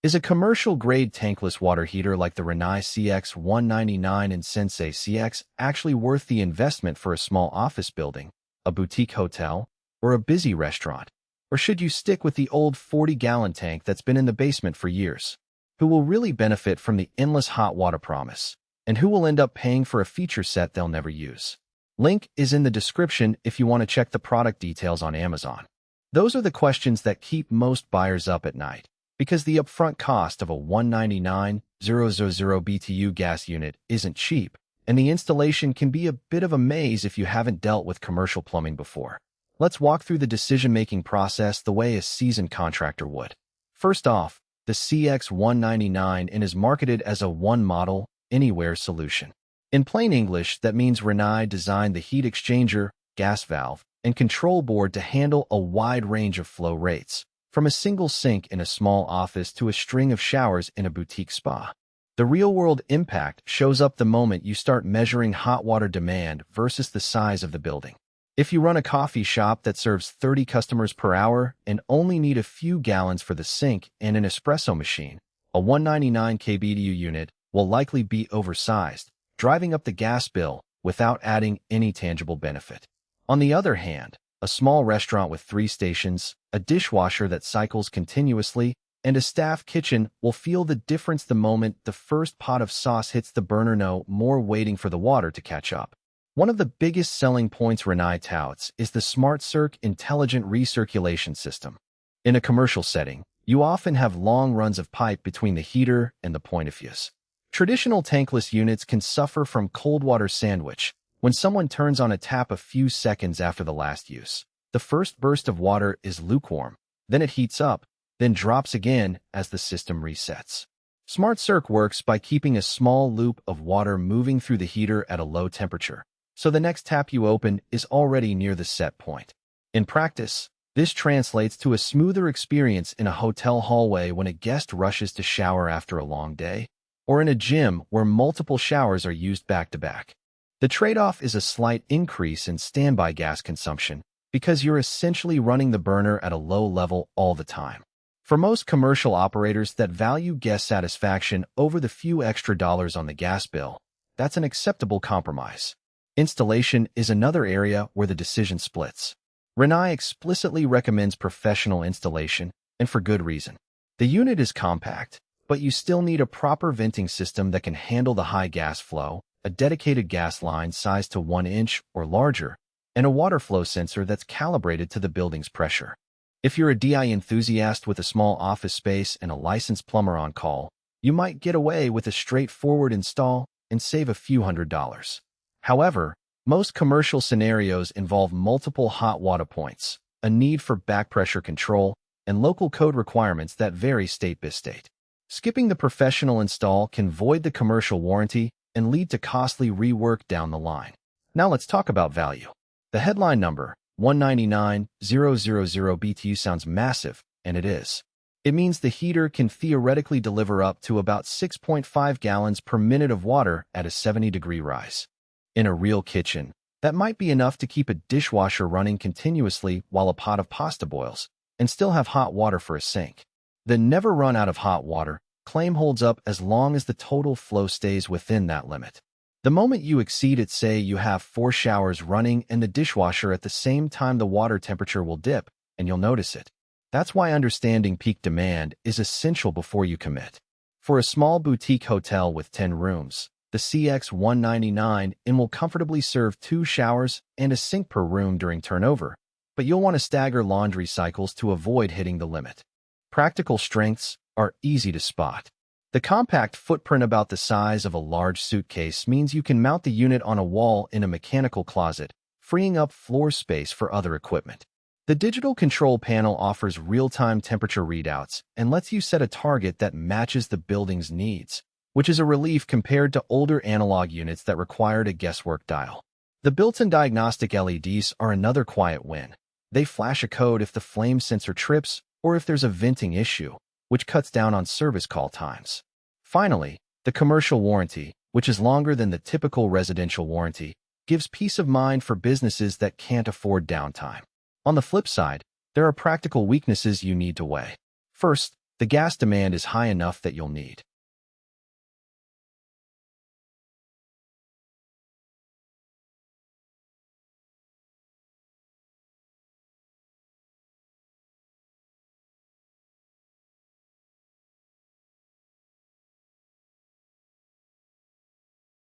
Is a commercial-grade tankless water heater like the Rinnai CX199iN SENSEI CX actually worth the investment for a small office building, a boutique hotel, or a busy restaurant? Or should you stick with the old 40-gallon tank that's been in the basement for years? Who will really benefit from the endless hot water promise? And who will end up paying for a feature set they'll never use? Link is in the description if you want to check the product details on Amazon. Those are the questions that keep most buyers up at night, because the upfront cost of a 199,000 BTU gas unit isn't cheap, and the installation can be a bit of a maze if you haven't dealt with commercial plumbing before. Let's walk through the decision-making process the way a seasoned contractor would. First off, the CX199iN is marketed as a one-model, anywhere solution. In plain English, that means Rinnai designed the heat exchanger, gas valve, and control board to handle a wide range of flow rates, from a single sink in a small office to a string of showers in a boutique spa. The real-world impact shows up the moment you start measuring hot water demand versus the size of the building. If you run a coffee shop that serves 30 customers per hour and only need a few gallons for the sink and an espresso machine, a 199 kBTU unit will likely be oversized, driving up the gas bill without adding any tangible benefit. On the other hand, a small restaurant with 3 stations, a dishwasher that cycles continuously, and a staff kitchen will feel the difference the moment the first pot of sauce hits the burner, no more waiting for the water to catch up. One of the biggest selling points Rinnai touts is the Smart-Circ intelligent recirculation system. In a commercial setting, you often have long runs of pipe between the heater and the point of use. Traditional tankless units can suffer from cold water sandwich when someone turns on a tap a few seconds after the last use. The first burst of water is lukewarm, then it heats up, then drops again as the system resets. Smart-Circ works by keeping a small loop of water moving through the heater at a low temperature, so the next tap you open is already near the set point. In practice, this translates to a smoother experience in a hotel hallway when a guest rushes to shower after a long day, or in a gym where multiple showers are used back-to-back. The trade-off is a slight increase in standby gas consumption because you're essentially running the burner at a low level all the time. For most commercial operators that value guest satisfaction over the few extra dollars on the gas bill, that's an acceptable compromise. Installation is another area where the decision splits. Rinnai explicitly recommends professional installation, and for good reason. The unit is compact, but you still need a proper venting system that can handle the high gas flow, a dedicated gas line sized to 1 inch or larger, and a water flow sensor that's calibrated to the building's pressure. If you're a DI enthusiast with a small office space and a licensed plumber on call, you might get away with a straightforward install and save a few $100s. However, most commercial scenarios involve multiple hot water points, a need for back pressure control, and local code requirements that vary state by state. Skipping the professional install can void the commercial warranty and lead to costly rework down the line. Now let's talk about value. The headline number, 199,000 BTU, sounds massive, and it is. It means the heater can theoretically deliver up to about 6.5 gallons per minute of water at a 70-degree rise. In a real kitchen, that might be enough to keep a dishwasher running continuously while a pot of pasta boils, and still have hot water for a sink. The never run out of hot water claim holds up as long as the total flow stays within that limit. The moment you exceed it, say you have 4 showers running and the dishwasher at the same time, the water temperature will dip, and you'll notice it. That's why understanding peak demand is essential before you commit. For a small boutique hotel with 10 rooms, the CX199iN will comfortably serve 2 showers and a sink per room during turnover, but you'll want to stagger laundry cycles to avoid hitting the limit. Practical strengths are easy to spot. The compact footprint, about the size of a large suitcase, means you can mount the unit on a wall in a mechanical closet, freeing up floor space for other equipment. The digital control panel offers real-time temperature readouts and lets you set a target that matches the building's needs, which is a relief compared to older analog units that required a guesswork dial. The built-in diagnostic LEDs are another quiet win. They flash a code if the flame sensor trips or if there's a venting issue, which cuts down on service call times. Finally, the commercial warranty, which is longer than the typical residential warranty, gives peace of mind for businesses that can't afford downtime. On the flip side, there are practical weaknesses you need to weigh. First, The gas demand is high enough that you'll need